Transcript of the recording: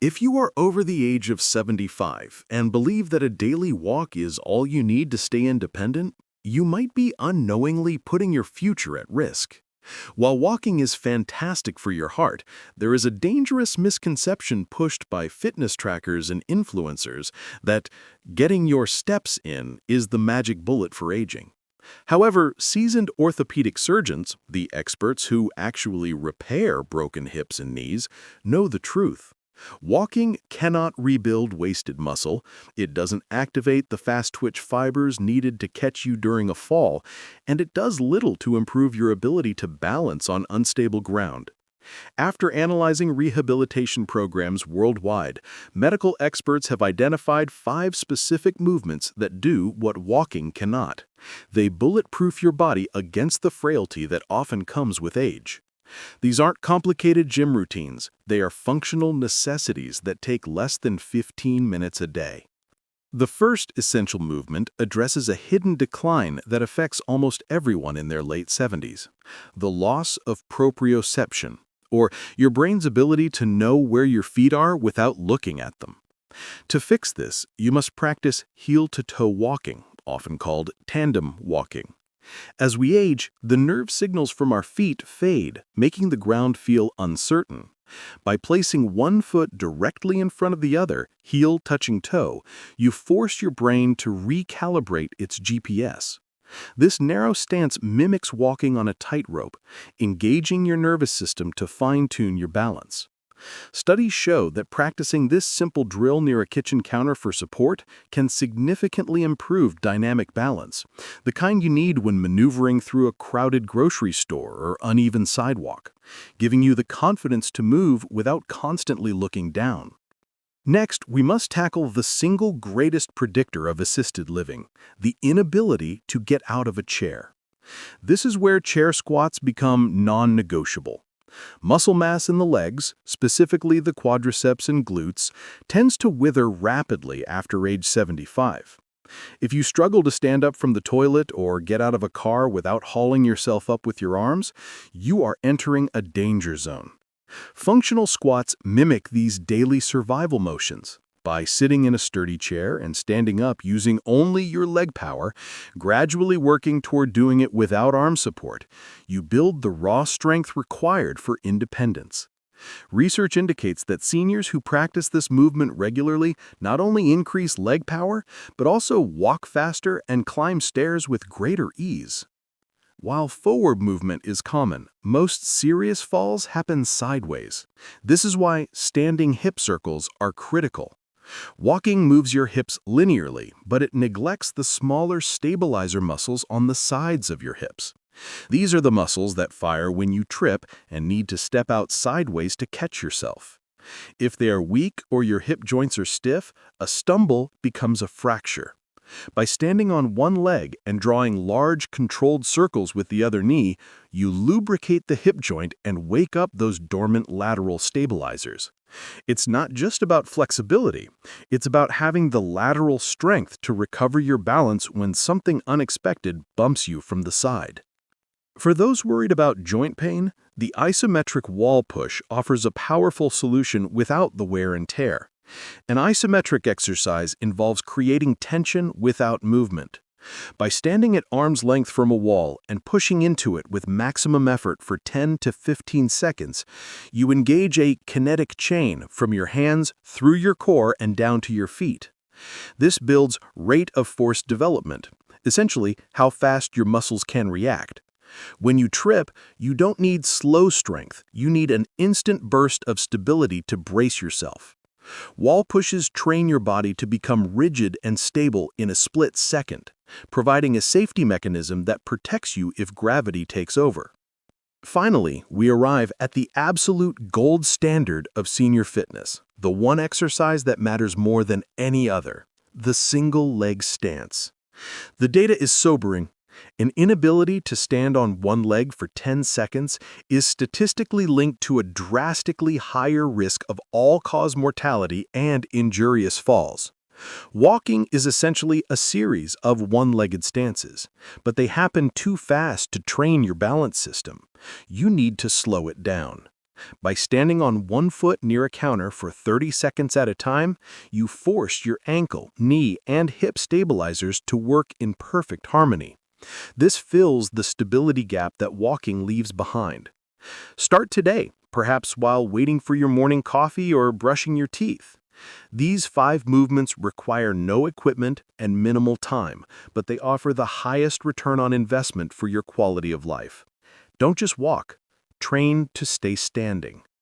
If you are over the age of 75 and believe that a daily walk is all you need to stay independent, you might be unknowingly putting your future at risk. While walking is fantastic for your heart, there is a dangerous misconception pushed by fitness trackers and influencers that getting your steps in is the magic bullet for aging. However, seasoned orthopedic surgeons, the experts who actually repair broken hips and knees, know the truth. Walking cannot rebuild wasted muscle, it doesn't activate the fast-twitch fibers needed to catch you during a fall, and it does little to improve your ability to balance on unstable ground. After analyzing rehabilitation programs worldwide, medical experts have identified 5 specific movements that do what walking cannot. They bulletproof your body against the frailty that often comes with age. These aren't complicated gym routines, they are functional necessities that take less than 15 minutes a day. The first essential movement addresses a hidden decline that affects almost everyone in their late 70s, the loss of proprioception, or your brain's ability to know where your feet are without looking at them. To fix this, you must practice heel-to-toe walking, often called tandem walking. As we age, the nerve signals from our feet fade, making the ground feel uncertain. By placing one foot directly in front of the other, heel touching toe, you force your brain to recalibrate its GPS. This narrow stance mimics walking on a tightrope, engaging your nervous system to fine-tune your balance. Studies show that practicing this simple drill near a kitchen counter for support can significantly improve dynamic balance, the kind you need when maneuvering through a crowded grocery store or uneven sidewalk, giving you the confidence to move without constantly looking down. Next, we must tackle the single greatest predictor of assisted living, the inability to get out of a chair. This is where chair squats become non-negotiable. Muscle mass in the legs, specifically the quadriceps and glutes, tends to wither rapidly after age 75. If you struggle to stand up from the toilet or get out of a car without hauling yourself up with your arms, you are entering a danger zone. Functional squats mimic these daily survival motions. By sitting in a sturdy chair and standing up using only your leg power, gradually working toward doing it without arm support, you build the raw strength required for independence. Research indicates that seniors who practice this movement regularly not only increase leg power, but also walk faster and climb stairs with greater ease. While forward movement is common, most serious falls happen sideways. This is why standing hip circles are critical. Walking moves your hips linearly, but it neglects the smaller stabilizer muscles on the sides of your hips. These are the muscles that fire when you trip and need to step out sideways to catch yourself. If they are weak or your hip joints are stiff, a stumble becomes a fracture. By standing on one leg and drawing large, controlled circles with the other knee, you lubricate the hip joint and wake up those dormant lateral stabilizers. It's not just about flexibility, it's about having the lateral strength to recover your balance when something unexpected bumps you from the side. For those worried about joint pain, the isometric wall push offers a powerful solution without the wear and tear. An isometric exercise involves creating tension without movement. By standing at arm's length from a wall and pushing into it with maximum effort for 10 to 15 seconds, you engage a kinetic chain from your hands through your core and down to your feet. This builds rate of force development, essentially how fast your muscles can react. When you trip, you don't need slow strength, you need an instant burst of stability to brace yourself. Wall pushes train your body to become rigid and stable in a split second, providing a safety mechanism that protects you if gravity takes over. Finally, we arrive at the absolute gold standard of senior fitness, the one exercise that matters more than any other, the single leg stance. The data is sobering. An inability to stand on one leg for 10 seconds is statistically linked to a drastically higher risk of all-cause mortality and injurious falls. Walking is essentially a series of one-legged stances, but they happen too fast to train your balance system. You need to slow it down. By standing on one foot near a counter for 30 seconds at a time, you force your ankle, knee, and hip stabilizers to work in perfect harmony. This fills the stability gap that walking leaves behind. Start today, perhaps while waiting for your morning coffee or brushing your teeth. These 5 movements require no equipment and minimal time, but they offer the highest return on investment for your quality of life. Don't just walk, train to stay standing.